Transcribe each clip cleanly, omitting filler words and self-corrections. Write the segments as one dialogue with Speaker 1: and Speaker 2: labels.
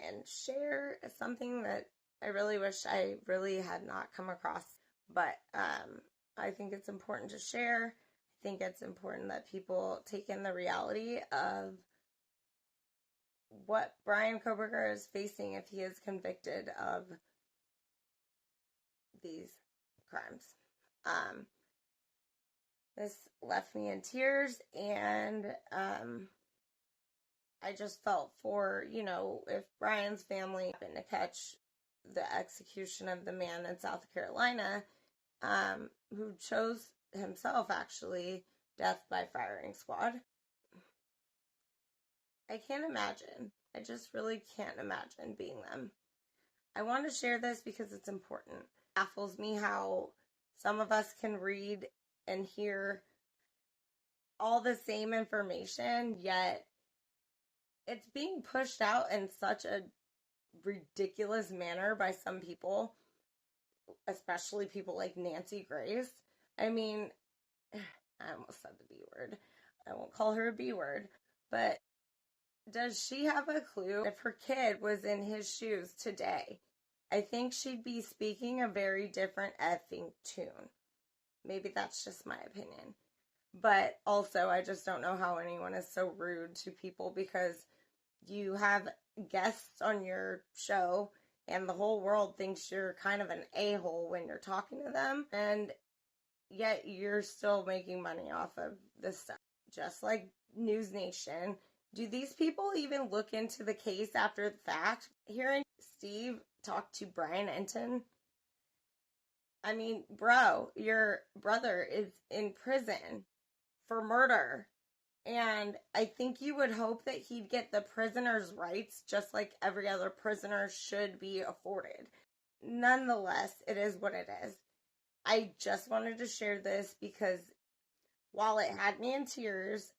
Speaker 1: and share something that I really wish I really had not come across. But I think it's important to share. I think it's important that people take in the reality of what Bryan Kohberger is facing if he is convicted of these crimes. This left me in tears, and I just felt for, if Bryan's family happened to catch the execution of the man in South Carolina, who chose himself, actually, death by firing squad. I can't imagine. I just really can't imagine being them. I want to share this because it's important. It baffles me how some of us can read and hear all the same information, yet it's being pushed out in such a ridiculous manner by some people, especially people like Nancy Grace. I mean, I almost said the B word. I won't call her a B word, but does she have a clue if her kid was in his shoes today? I think she'd be speaking a very different effing tune. Maybe that's just my opinion. But also, I just don't know how anyone is so rude to people, because you have guests on your show and the whole world thinks you're kind of an a-hole when you're talking to them, and yet you're still making money off of this stuff. Just like News Nation. Do these people even look into the case after the fact? Hearing Steve talk to Brian Enton, I mean, bro, your brother is in prison for murder. And I think you would hope that he'd get the prisoner's rights just like every other prisoner should be afforded. Nonetheless, it is what it is. I just wanted to share this because while it had me in tears,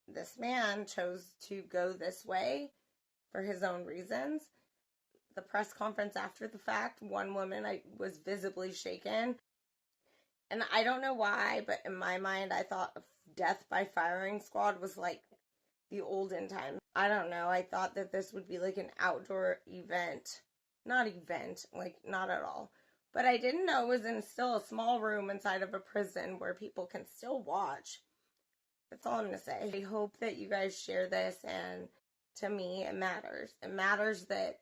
Speaker 1: this man chose to go this way for his own reasons. The press conference after the fact, one woman was visibly shaken. And I don't know why, but in my mind, I thought death by firing squad was like the olden times. I don't know. I thought that this would be like an outdoor event. Not at all. But I didn't know it was in still a small room inside of a prison where people can still watch. That's all I'm going to say. I hope that you guys share this, and to me, it matters. It matters that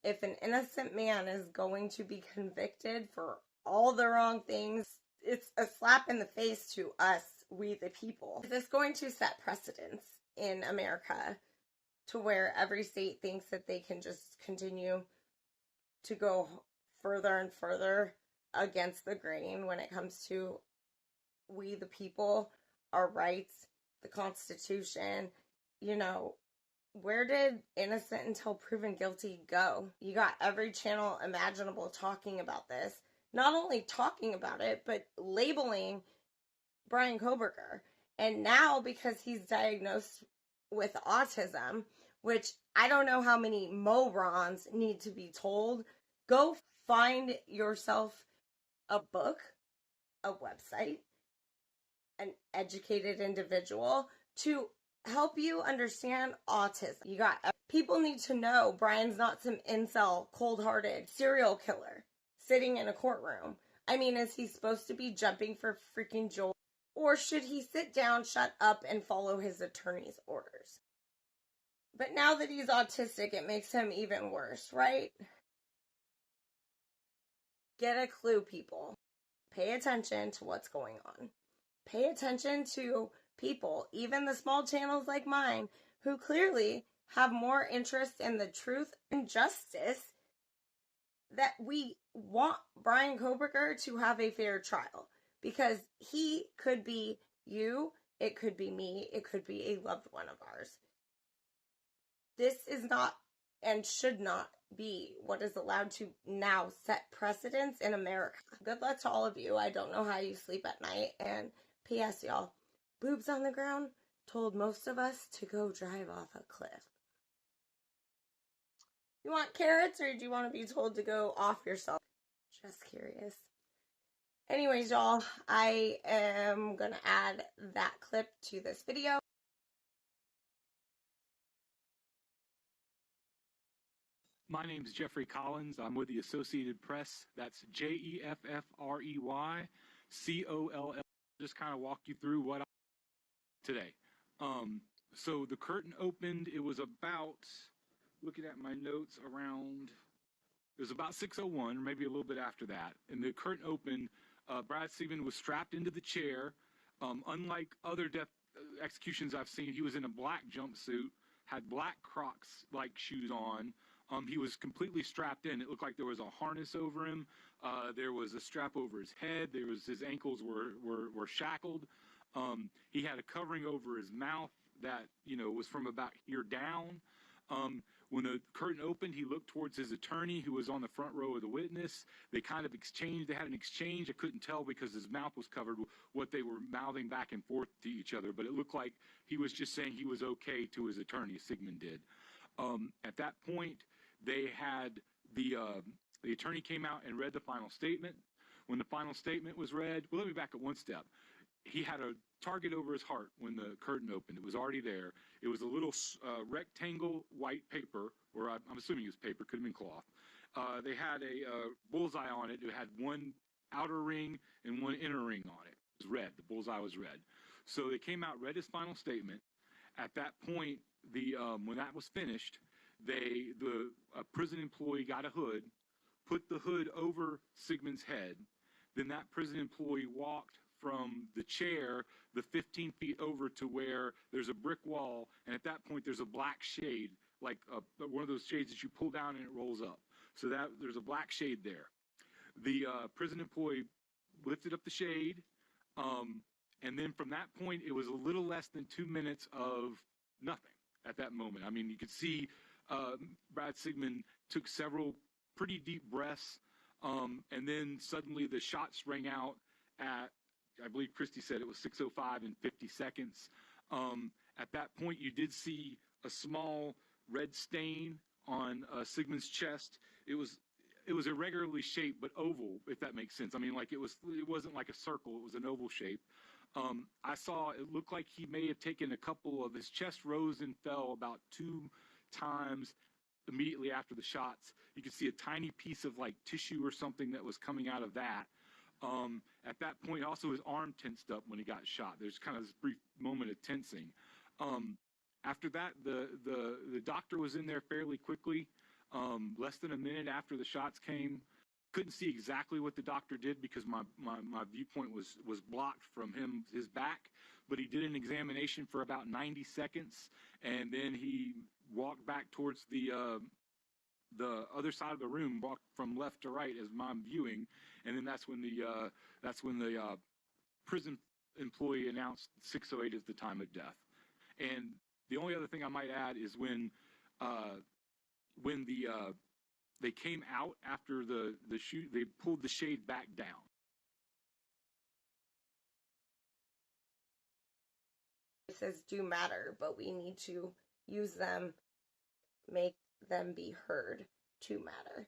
Speaker 1: if an innocent man is going to be convicted for all the wrong things, it's a slap in the face to us, we the people. Is this going to set precedents in America to where every state thinks that they can just continue to go further and further against the grain when it comes to we the people, our rights, the Constitution? Where did innocent until proven guilty go? You got every channel imaginable talking about this. Not only talking about it, but labeling Bryan Kohberger. And now, because he's diagnosed with autism, which I don't know how many morons need to be told, go find yourself a book, a website, an educated individual to help you understand autism. People need to know Bryan's not some incel, cold-hearted serial killer sitting in a courtroom. I mean, is he supposed to be jumping for freaking joy? Or should he sit down, shut up, and follow his attorney's orders? But now that he's autistic, it makes him even worse, right? Get a clue, people. Pay attention to what's going on. Pay attention to people, even the small channels like mine, who clearly have more interest in the truth and justice, that we want Bryan Kohberger to have a fair trial. Because he could be you, it could be me, it could be a loved one of ours. This is not and should not be what is allowed to now set precedents in America. Good luck to all of you. I don't know how you sleep at night. And P.S. y'all, boobs on the ground told most of us to go drive off a cliff. You want carrots, or do you want to be told to go off yourself? Just curious. Anyways, y'all, I am going to add that clip to this video.
Speaker 2: My name is Jeffrey Collins. I'm with the Associated Press. That's JEFFREYCOLL. Just kind of walk you through what I today. So the curtain opened. It was about, looking at my notes, it was about 6:01, maybe a little bit after that. And the curtain opened. Brad Sigmon was strapped into the chair. Unlike other death executions I've seen, he was in a black jumpsuit, had black Crocs-like shoes on. He was completely strapped in. It looked like there was a harness over him. There was a strap over his head. His ankles were shackled. He had a covering over his mouth that, was from about here down. When the curtain opened, he looked towards his attorney, who was on the front row of the witness. They kind of exchanged. They had an exchange. I couldn't tell because his mouth was covered what they were mouthing back and forth to each other, but it looked like he was just saying he was okay to his attorney, Sigmon did. At that point, they had the attorney came out and read the final statement. When the final statement was read, well, let me back up one step. He had a target over his heart when the curtain opened. It was already there. It was a little rectangle white paper, or I'm assuming it was paper, could have been cloth. They had a bullseye on it. It had one outer ring and one inner ring on it. It was red. The bullseye was red. So they came out, read his final statement. At that point, when that was finished, the prison employee got a hood, put the hood over Sigmon's head. Then that prison employee walked from the chair the 15 feet over to where there's a brick wall, and at that point there's a black shade, like one of those shades that you pull down and it rolls up. So that there's a black shade there. The prison employee lifted up the shade, and then from that point it was a little less than 2 minutes of nothing at that moment. I mean, you could see Brad Sigmon took several pretty deep breaths, and then suddenly the shots rang out at, I believe Christy said it was 6:05 and 50 seconds. At that point, you did see a small red stain on Sigmon's chest. It was irregularly shaped, but oval, if that makes sense. I mean, like it wasn't like a circle. It was an oval shape. I saw it looked like he may have taken a couple of his chest rose and fell about 2 times immediately after the shots. You could see a tiny piece of like tissue or something that was coming out of that. At that point, also his arm tensed up when he got shot. There's kind of this brief moment of tensing. After that, the doctor was in there fairly quickly, less than a minute after the shots came. Couldn't see exactly what the doctor did because my viewpoint was blocked from his back, but he did an examination for about 90 seconds, and then he walked back towards the other side of the room, walked from left to right as I'm viewing, and then that's when the prison employee announced 6:08 as the time of death. And the only other thing I might add is when they came out after the shoot, they pulled the shade back down.
Speaker 1: Voices do matter, but we need to use them, make them be heard to matter.